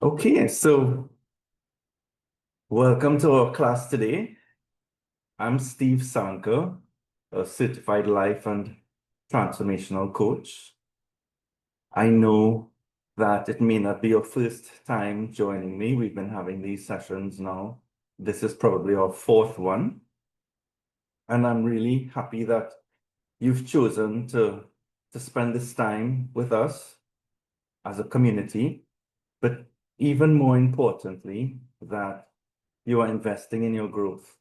Okay, so welcome to our class today. I'm Steve Sankar, a certified life and transformational coach. I know that it may not be your first time joining me. We've been having these sessions now. This is probably our fourth one. And I'm really happy that you've chosen to spend this time with us as a community, but even more importantly, that you are investing in your growth.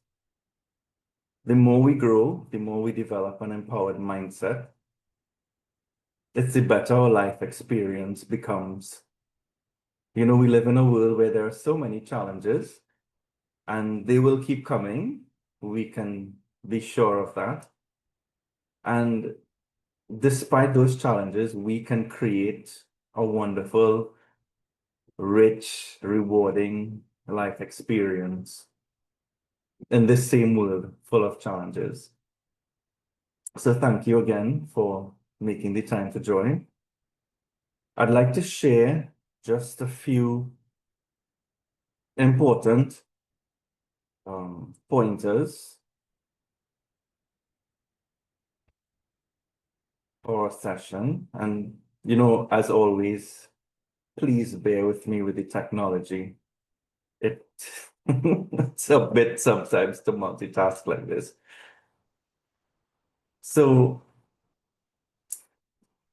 The more we grow, the more we develop an empowered mindset, it's the better our life experience becomes. You know, we live in a world where there are so many challenges, and they will keep coming. We can be sure of that. And despite those challenges, we can create a wonderful, rich, rewarding life experience in this same world full of challenges. So thank you again for making the time to join. I'd like to share just a few important pointers for our session. And, you know, as always, please bear with me with the technology. It's a bit sometimes to multitask like this. So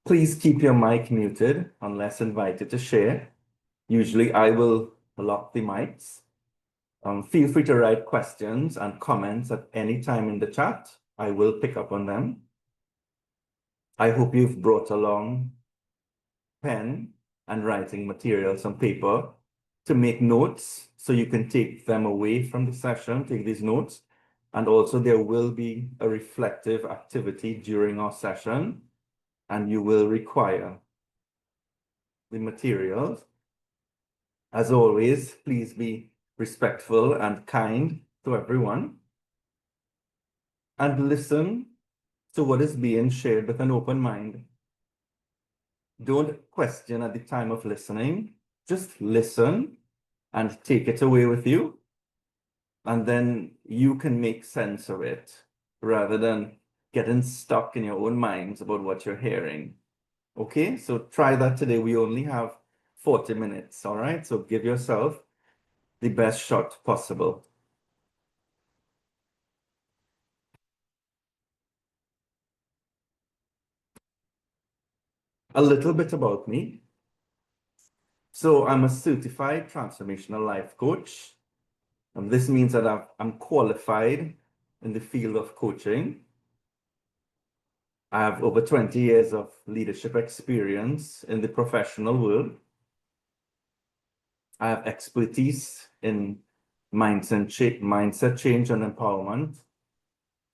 please keep your mic muted unless invited to share. Usually I will lock the mics. Feel free to write questions and comments at any time in the chat. I will pick up on them. I hope you've brought along pen and writing materials on paper to make notes so you can take them away from the session, take these notes. And also there will be a reflective activity during our session, and you will require the materials. As always, please be respectful and kind to everyone, and listen to what is being shared with an open mind. Don't question at the time of listening. Just listen and take it away with you. And then you can make sense of it rather than getting stuck in your own minds about what you're hearing. Okay, so try that today. We only have 40 minutes, all right? So give yourself the best shot possible. A little bit about me. So I'm a certified transformational life coach. And this means that I'm qualified in the field of coaching. I have over 20 years of leadership experience in the professional world. I have expertise in mindset change and empowerment,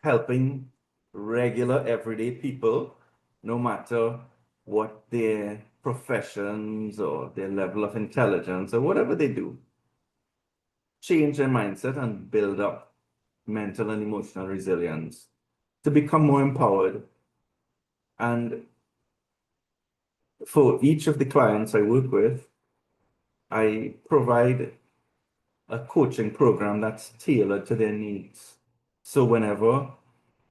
helping regular everyday people, no matter what their professions or their level of intelligence or whatever they do, change their mindset and build up mental and emotional resilience to become more empowered. And for each of the clients I work with, I provide a coaching program that's tailored to their needs. So whenever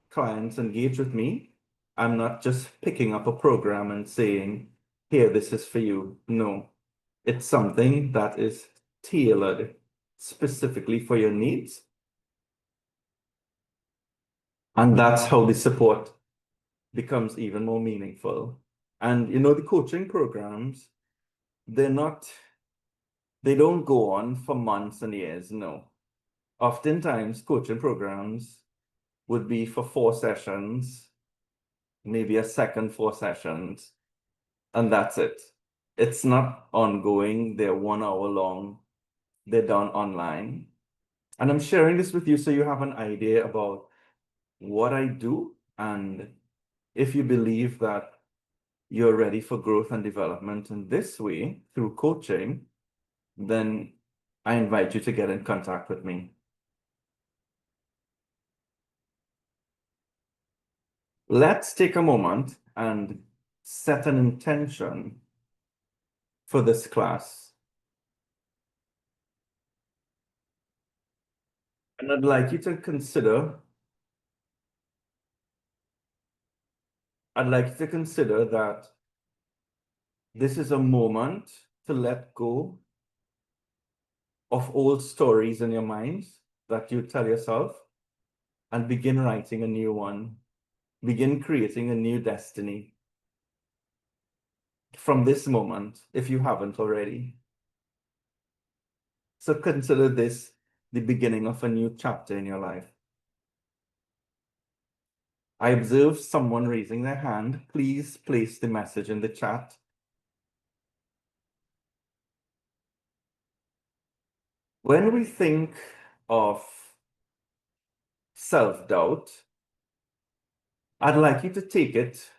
clients engage with me, I'm not just picking up a program and saying, here, this is for you. No, it's something that is tailored specifically for your needs. And that's how the support becomes even more meaningful. And you know, the coaching programs, they're not, they don't go on for months and years. No. Oftentimes, coaching programs would be for 4 sessions, maybe a second 4 sessions, and that's it. It's not ongoing. They're 1 hour long. They're done online. And I'm sharing this with you so you have an idea about what I do. And if you believe that you're ready for growth and development in this way through coaching, then I invite you to get in contact with me. Let's take a moment and set an intention for this class. And I'd like you to consider, I'd like you to consider that this is a moment to let go of old stories in your mind that you tell yourself and begin writing a new one. Begin creating a new destiny from this moment, if you haven't already. So consider this the beginning of a new chapter in your life. I observed someone raising their hand. Please place the message in the chat. When we think of self-doubt, I'd like you to take it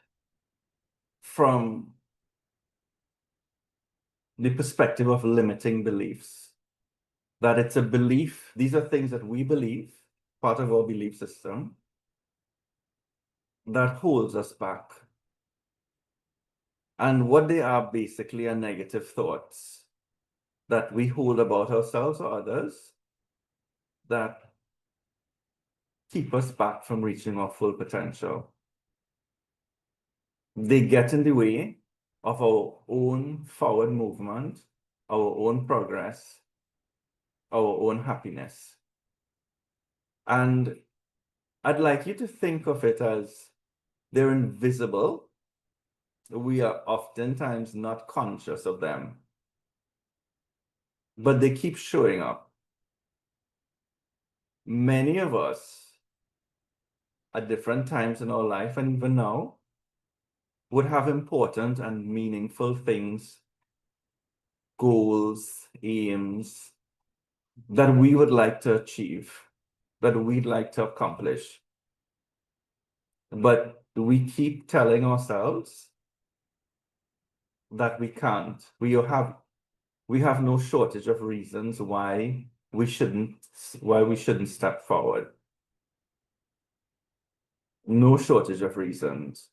from the perspective of limiting beliefs. That it's a belief, these are things that we believe, part of our belief system, that holds us back. And what they are basically are negative thoughts that we hold about ourselves or others that keep us back from reaching our full potential. They get in the way of our own forward movement, our own progress, our own happiness. And I'd like you to think of it as they're invisible. We are oftentimes not conscious of them, but they keep showing up. Many of us at different times in our life, and even now, would have important and meaningful things, goals, aims that we would like to achieve, that we'd like to accomplish. But we keep telling ourselves that we can't. We have no shortage of reasons why we shouldn't step forward. No shortage of reasons.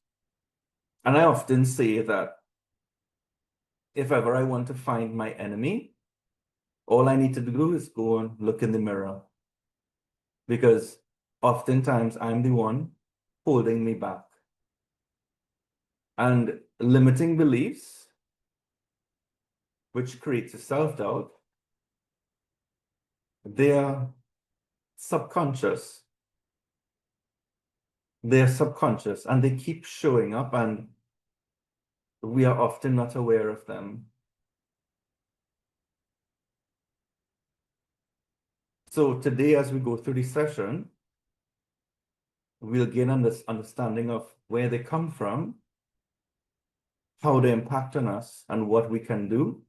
And I often say that if ever I want to find my enemy, all I need to do is go and look in the mirror. Because oftentimes I'm the one holding me back. And limiting beliefs, which creates a self-doubt, they are subconscious. They're subconscious and they keep showing up and we are often not aware of them. So today, as we go through the session, we'll gain this understanding of where they come from, how they impact on us, and what we can do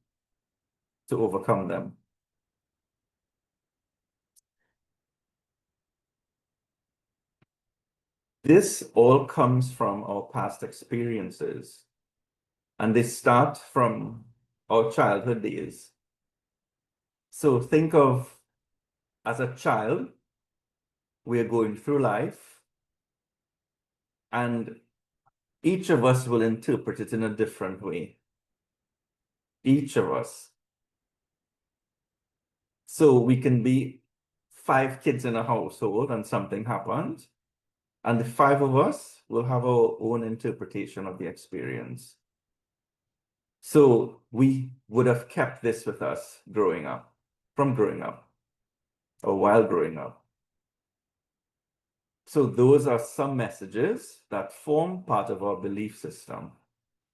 to overcome them. This all comes from our past experiences, and they start from our childhood days. So think of, as a child, we're going through life, and each of us will interpret it in a different way. Each of us. So we can be 5 kids in a household and something happens, and the 5 of us will have our own interpretation of the experience. So we would have kept this with us growing up, or while growing up. So those are some messages that form part of our belief system.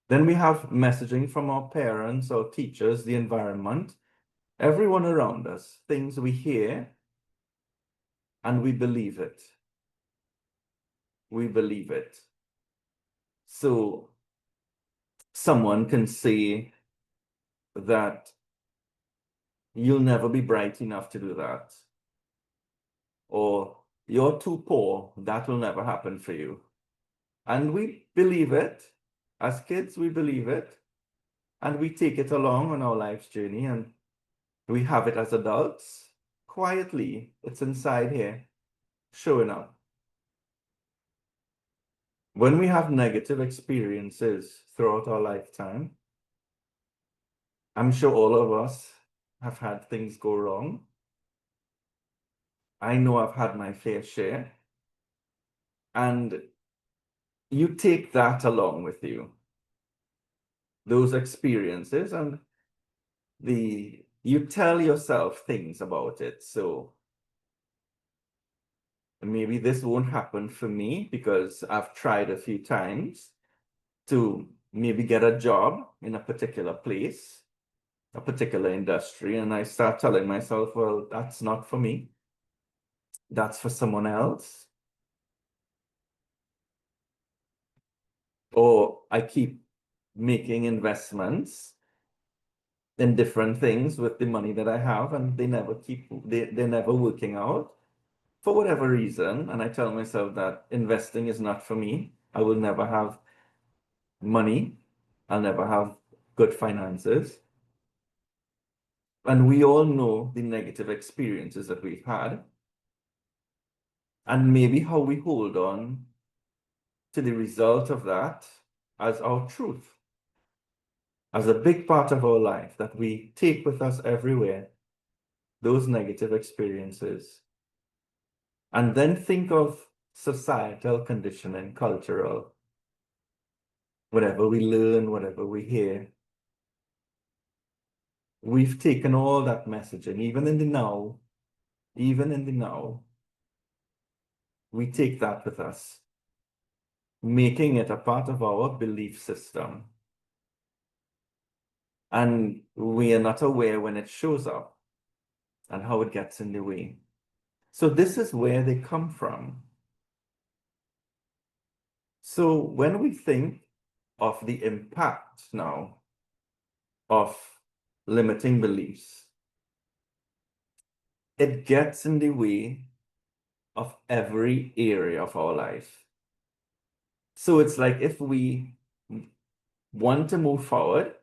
Then we have messaging from our parents, our teachers, the environment, everyone around us, things we hear, and we believe it. We believe it. So someone can say that you'll never be bright enough to do that. Or you're too poor, that will never happen for you. And we believe it. As kids, we believe it. And we take it along on our life's journey and we have it as adults. Quietly, it's inside here, showing up. When we have negative experiences throughout our lifetime, I'm sure all of us have had things go wrong. I know I've had my fair share. And you take that along with you, those experiences, and you tell yourself things about it. So maybe this won't happen for me because I've tried a few times to maybe get a job in a particular place, a particular industry, and I start telling myself, well, that's not for me. That's for someone else. Or I keep making investments in different things with the money that I have, and they're never working out for whatever reason. And I tell myself that investing is not for me. I will never have money. I'll never have good finances. And we all know the negative experiences that we've had, and maybe how we hold on to the result of that as our truth, as a big part of our life that we take with us everywhere, those negative experiences. And then think of societal conditioning, cultural, whatever we learn, whatever we hear. We've taken all that messaging, even in the now, we take that with us, making it a part of our belief system. And we are not aware when it shows up and how it gets in the way. So this is where they come from. So when we think of the impact now of limiting beliefs, it gets in the way of every area of our life. So it's like if we want to move forward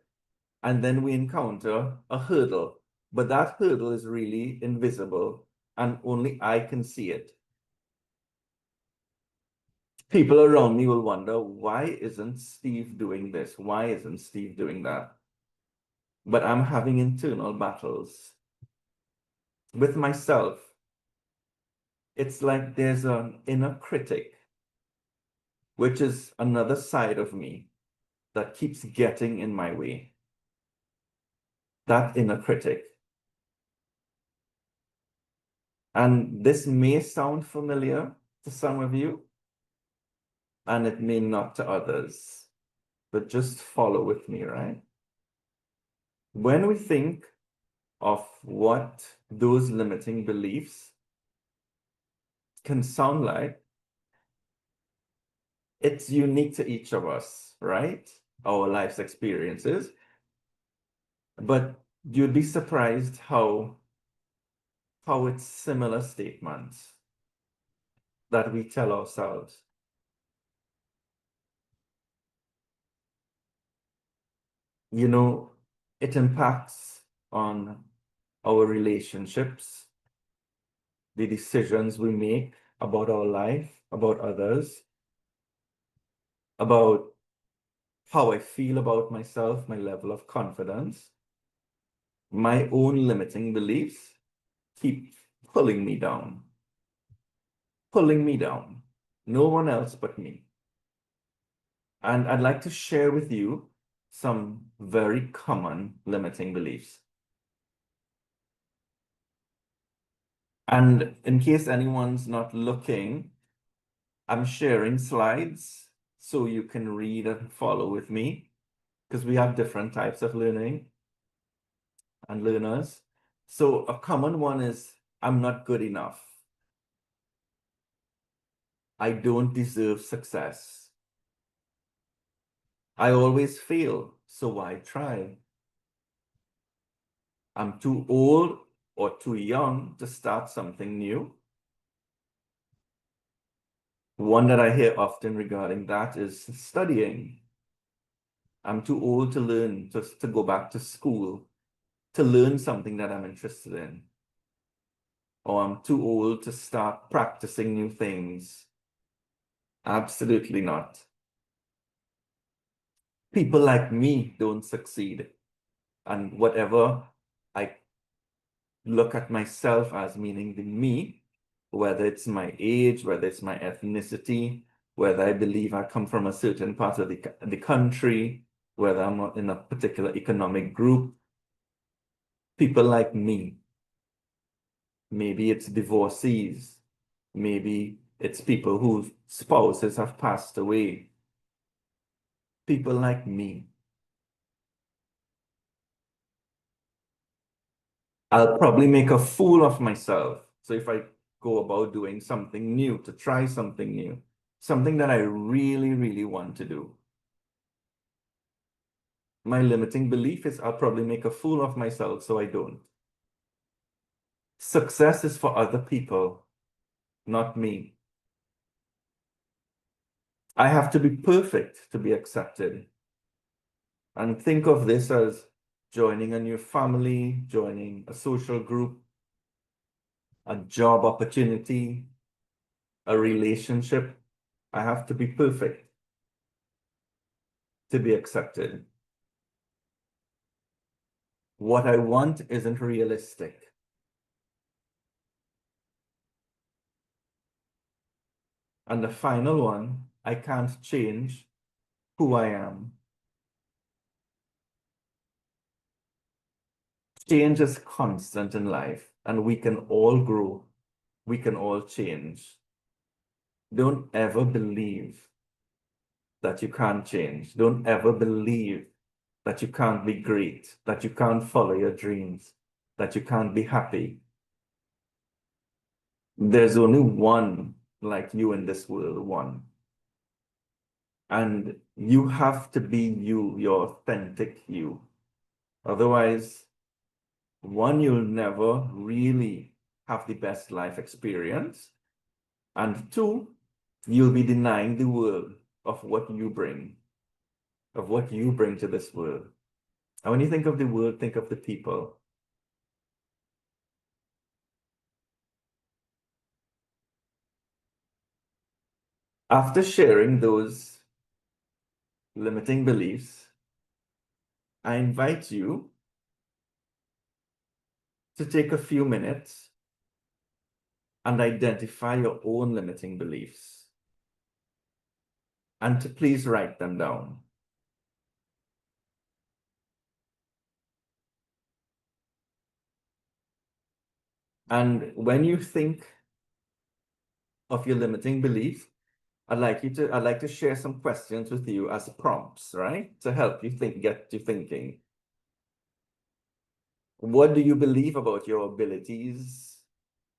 and then we encounter a hurdle, but that hurdle is really invisible and only I can see it. People around me will wonder, why isn't Steve doing this? Why isn't Steve doing that? But I'm having internal battles with myself. It's like there's an inner critic, which is another side of me that keeps getting in my way. That inner critic. And this may sound familiar to some of you, and it may not to others, but just follow with me, right? When we think of what those limiting beliefs can sound like, it's unique to each of us, right? Our life's experiences. But you'd be surprised how it's similar statements that we tell ourselves. You know, it impacts on our relationships, the decisions we make about our life, about others, about how I feel about myself, my level of confidence. My own limiting beliefs keep pulling me down, pulling me down. No one else but me. And I'd like to share with you some very common limiting beliefs. And in case anyone's not looking, I'm sharing slides so you can read and follow with me, because we have different types of learning and learners. So a common one is, I'm not good enough. I don't deserve success. I always fail, so why try? I'm too old or too young to start something new. One that I hear often regarding that is studying. I'm too old to learn, just to go back to school, to learn something that I'm interested in. Or I'm too old to start practicing new things. Absolutely not. People like me don't succeed. And whatever I look at myself as, meaning the me, whether it's my age, whether it's my ethnicity, whether I believe I come from a certain part of the country, whether I'm in a particular economic group. People like me, maybe it's divorcees, maybe it's people whose spouses have passed away. People like me. I'll probably make a fool of myself. So if I go about doing something new, to try something new, something that I really, really want to do, my limiting belief is I'll probably make a fool of myself, so I don't. Success is for other people, not me. I have to be perfect to be accepted. And think of this as joining a new family, joining a social group, a job opportunity, a relationship. I have to be perfect to be accepted. What I want isn't realistic. And the final one, I can't change who I am. Change is constant in life, and we can all grow. We can all change. Don't ever believe that you can't change. Don't ever believe that you can't be great, that you can't follow your dreams, that you can't be happy. There's only one like you in this world, one. And you have to be you, your authentic you. Otherwise, one, you'll never really have the best life experience. And two, you'll be denying the world of what you bring, to this world. And when you think of the world, think of the people. After sharing those limiting beliefs, I invite you to take a few minutes and identify your own limiting beliefs and to please write them down. And when you think of your limiting beliefs, I'd like to share some questions with you as prompts, right? To help you get you thinking. What do you believe about your abilities,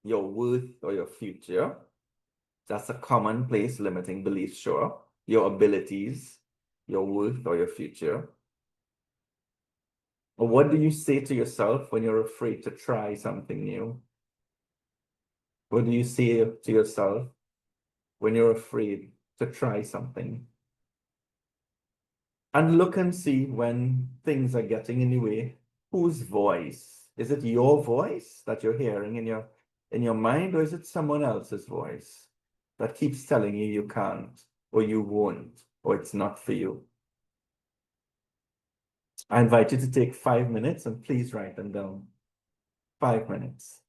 your worth, or your future? That's a commonplace limiting belief, sure. Your abilities, your worth, or your future. Or what do you say to yourself when you're afraid to try something new? What do you say to yourself when you're afraid to try something? And look and see when things are getting in the way, whose voice? Is it your voice that you're hearing in your mind, or is it someone else's voice that keeps telling you you can't, or you won't, or it's not for you? I invite you to take 5 minutes and please write them down. 5 minutes.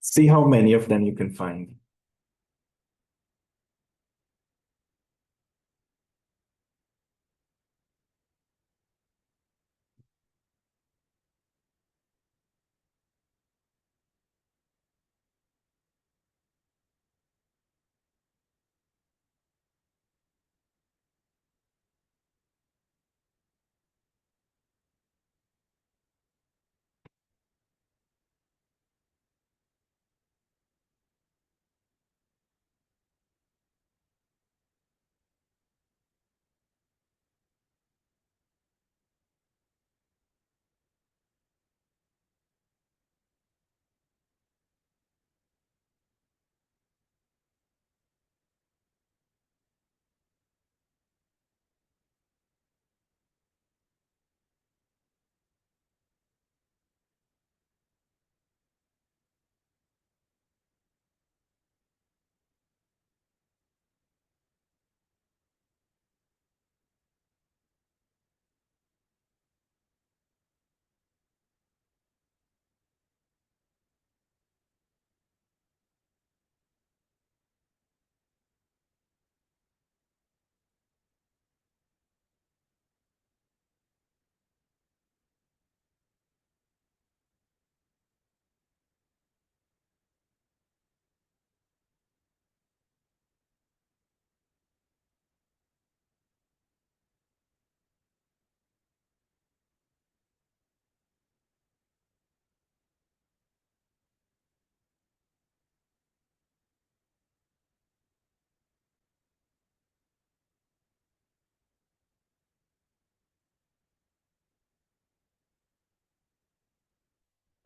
See how many of them you can find.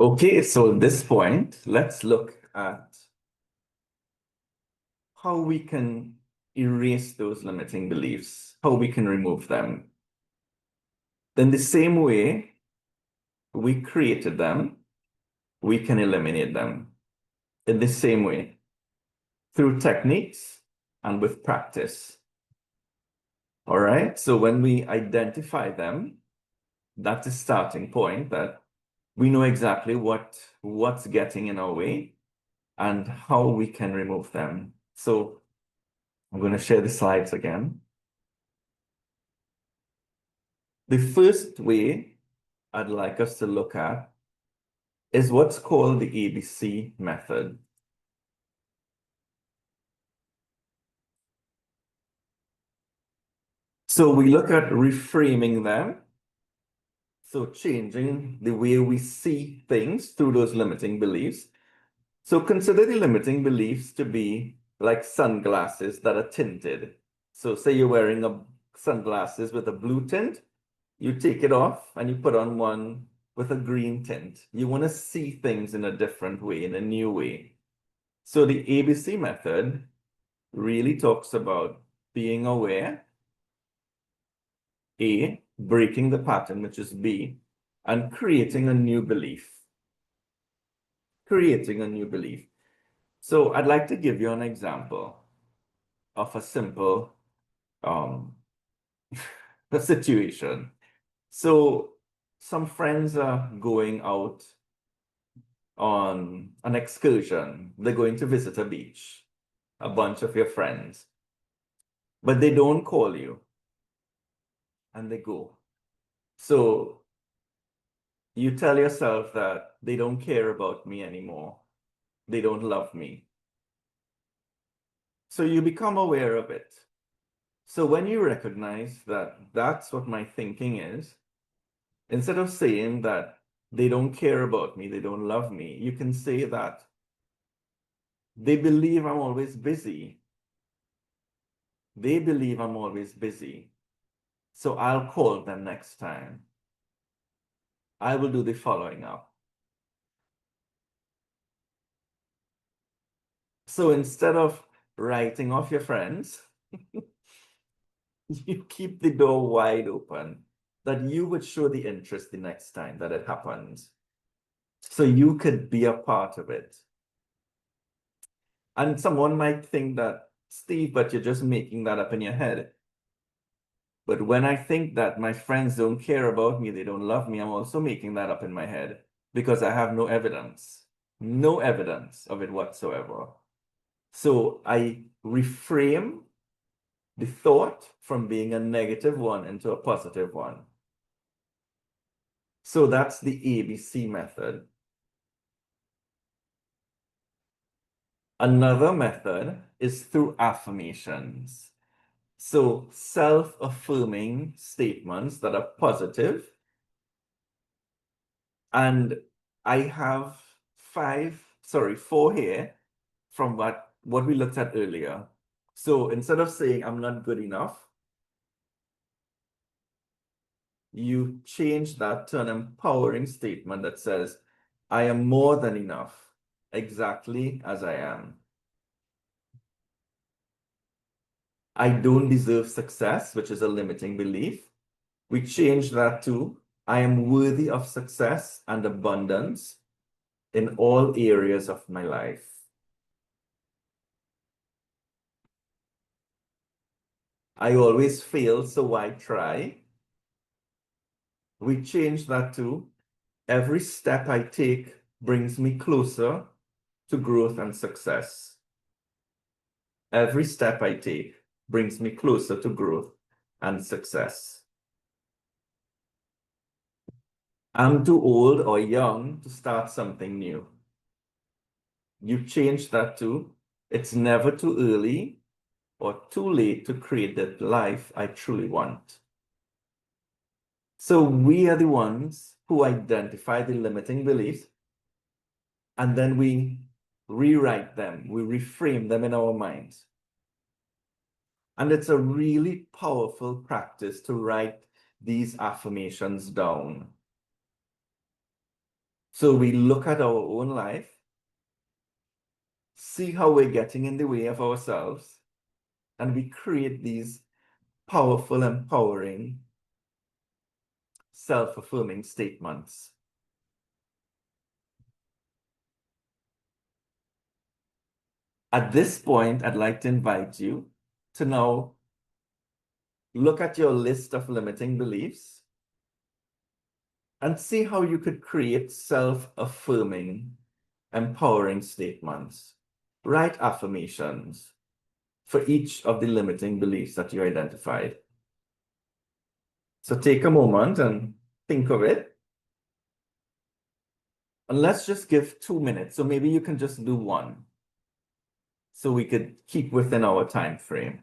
Okay, so at this point, let's look at how we can erase those limiting beliefs, how we can remove them. In the same way we created them, we can eliminate them in the same way through techniques and with practice. All right, so when we identify them, that's a starting point that we know exactly what's getting in our way and how we can remove them. So I'm going to share the slides again. The first way I'd like us to look at is what's called the ABC method. So we look at reframing them. So changing the way we see things through those limiting beliefs. So consider the limiting beliefs to be like sunglasses that are tinted. So say you're wearing sunglasses with a blue tint, you take it off and you put on one with a green tint. You want to see things in a different way, in a new way. So the ABC method really talks about being aware, A, breaking the pattern, which is B, and creating a new belief. Creating a new belief. So I'd like to give you an example of a simple a situation. So some friends are going out on an excursion. They're going to visit a beach, a bunch of your friends, but they don't call you and they go. So you tell yourself that they don't care about me anymore. They don't love me. So you become aware of it. So when you recognize that that's what my thinking is, instead of saying that they don't care about me, they don't love me, you can say that they believe I'm always busy. They believe I'm always busy. So I'll call them next time. I will do the following up. So instead of writing off your friends, you keep the door wide open that you would show the interest the next time that it happens. So you could be a part of it. And someone might think that, Steve, but you're just making that up in your head. But when I think that my friends don't care about me, they don't love me, I'm also making that up in my head because I have no evidence of it whatsoever. So I reframe the thought from being a negative one into a positive one. So that's the ABC method. Another method is through affirmations. So self-affirming statements that are positive. And I have four here from what we looked at earlier. So instead of saying I'm not good enough, you change that to an empowering statement that says, I am more than enough, exactly as I am. I don't deserve success, which is a limiting belief. We change that to, I am worthy of success and abundance in all areas of my life. I always fail, so why try? We change that to, every step I take brings me closer to growth and success. Every step I take brings me closer to growth and success. I'm too old or young to start something new. You change that to, it's never too early or too late to create the life I truly want. So we are the ones who identify the limiting beliefs, and then we rewrite them, we reframe them in our minds. And it's a really powerful practice to write these affirmations down. So we look at our own life, see how we're getting in the way of ourselves, and we create these powerful, empowering, self-affirming statements. At this point, I'd like to invite you to now look at your list of limiting beliefs and see how you could create self-affirming, empowering statements. Write affirmations for each of the limiting beliefs that you identified. So take a moment and think of it. And let's just give 2 minutes. So maybe you can just do one so we could keep within our time frame.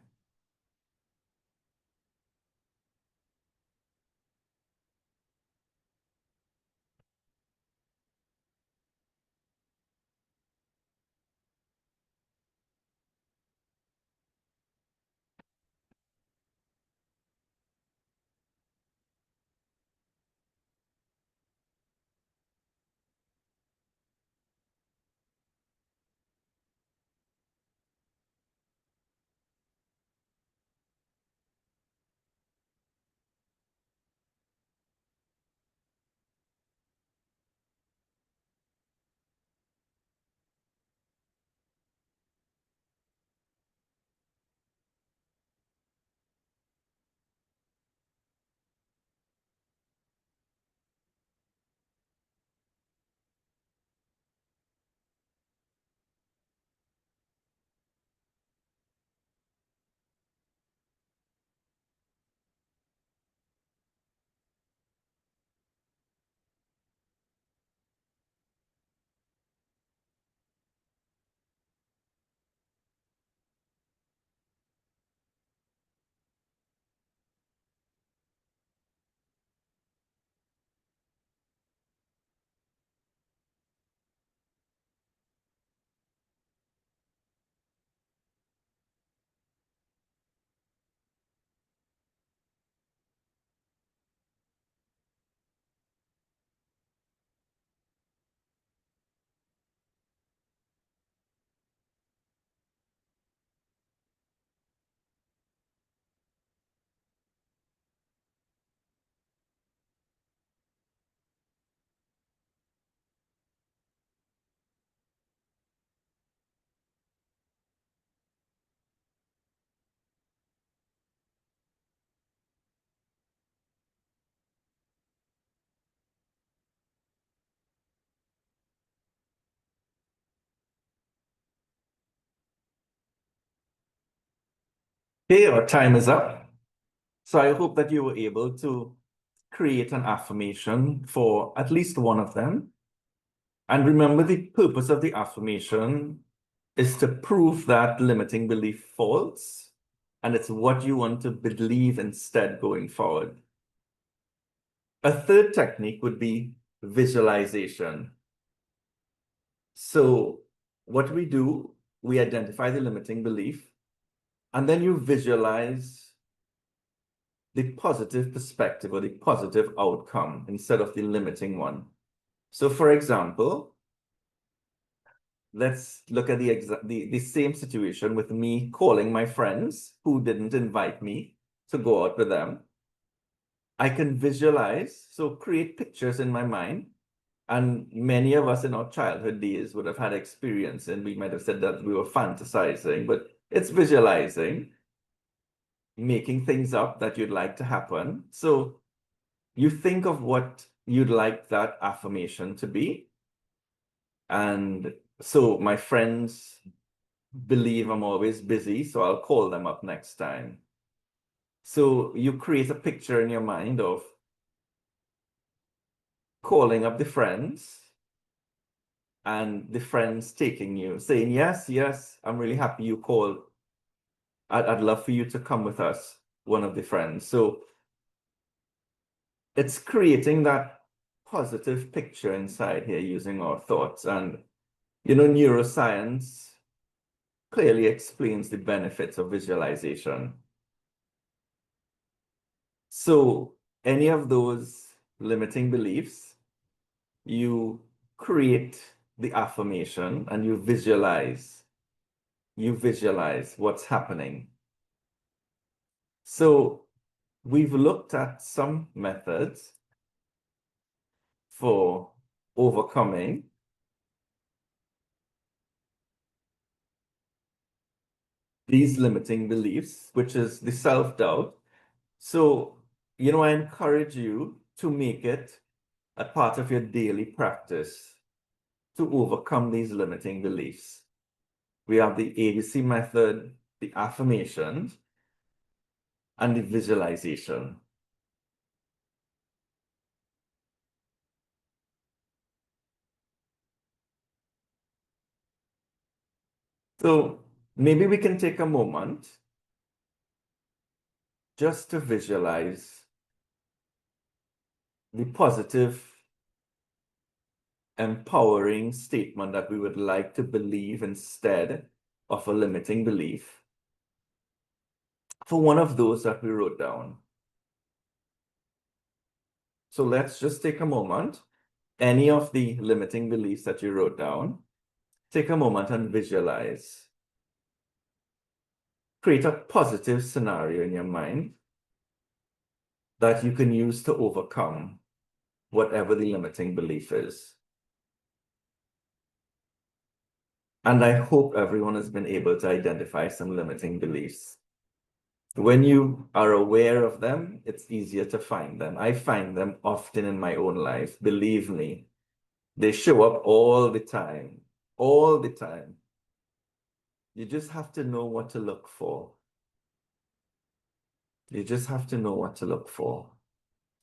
Okay, our time is up. So I hope that you were able to create an affirmation for at least one of them. And remember, the purpose of the affirmation is to prove that limiting belief false, and it's what you want to believe instead going forward. A third technique would be visualization. So what we do, we identify the limiting belief, and then you visualize the positive perspective or the positive outcome instead of the limiting one. So for example, let's look at the same situation with me calling my friends who didn't invite me to go out with them. I can visualize, so create pictures in my mind. And many of us in our childhood days would have had experience, and we might have said that we were fantasizing, but it's visualizing, making things up that you'd like to happen. So you think of what you'd like that affirmation to be. And so my friends believe I'm always busy, so I'll call them up next time. So you create a picture in your mind of calling up the friends and the friends taking you, saying, yes, yes, I'm really happy you called. I'd love for you to come with us, one of the friends. So it's creating that positive picture inside here using our thoughts. And, neuroscience clearly explains the benefits of visualization. So any of those limiting beliefs, you create the affirmation and you visualize what's happening. So we've looked at some methods for overcoming these limiting beliefs, which is the self-doubt. So, I encourage you to make it a part of your daily practice to overcome these limiting beliefs. We have the ABC method, the affirmations, and the visualization. So maybe we can take a moment just to visualize the positive, empowering statement that we would like to believe instead of a limiting belief for one of those that we wrote down. So let's just take a moment. Any of the limiting beliefs that you wrote down, take a moment and visualize. Create a positive scenario in your mind that you can use to overcome whatever the limiting belief is. And I hope everyone has been able to identify some limiting beliefs. When you are aware of them, it's easier to find them. I find them often in my own life. Believe me, they show up all the time, all the time. You just have to know what to look for. You just have to know what to look for.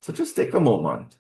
So just take a moment.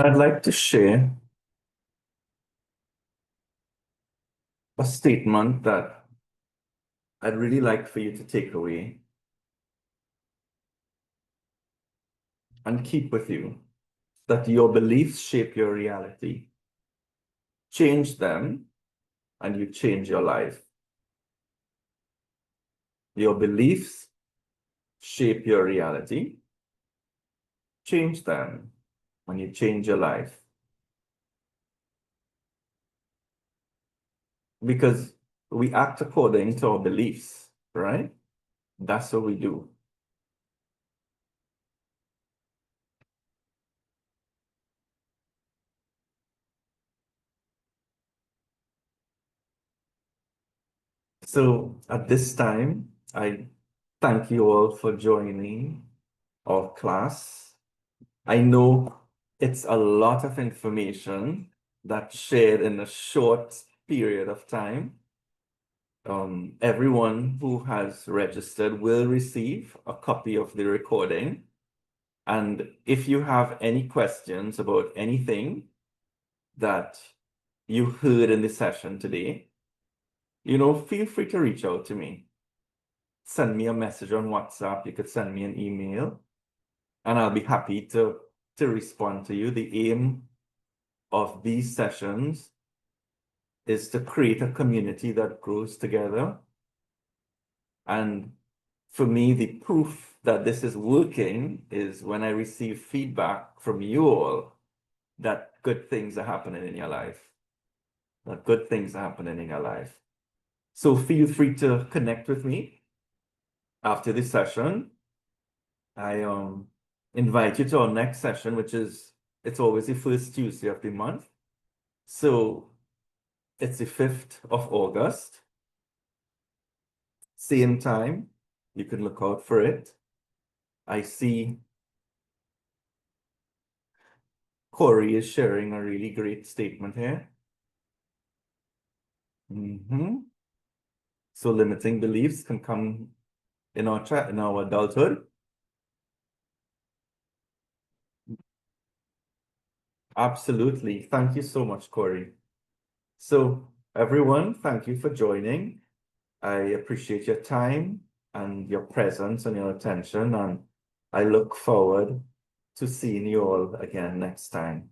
I'd like to share a statement that I'd really like for you to take away and keep with you, that your beliefs shape your reality. Change them and you change your life. Your beliefs shape your reality. Change them when you change your life. Because we act according to our beliefs, right? That's what we do. So at this time, I thank you all for joining our class. I know it's a lot of information that's shared in a short period of time. Everyone who has registered will receive a copy of the recording. And if you have any questions about anything that you heard in the session today, feel free to reach out to me. Send me a message on WhatsApp. You could send me an email, and I'll be happy to respond to you. The aim of these sessions is to create a community that grows together. And for me, the proof that this is working is when I receive feedback from you all that good things are happening in your life. That good things are happening in your life. So feel free to connect with me after this session. I invite you to our next session, which is, it's always the first Tuesday of the month. So it's the 5th of August. Same time. You can look out for it. I see Corey is sharing a really great statement here. So limiting beliefs can come in our adulthood. Absolutely. Thank you so much, Corey. So everyone, thank you for joining. I appreciate your time and your presence and your attention, and I look forward to seeing you all again next time.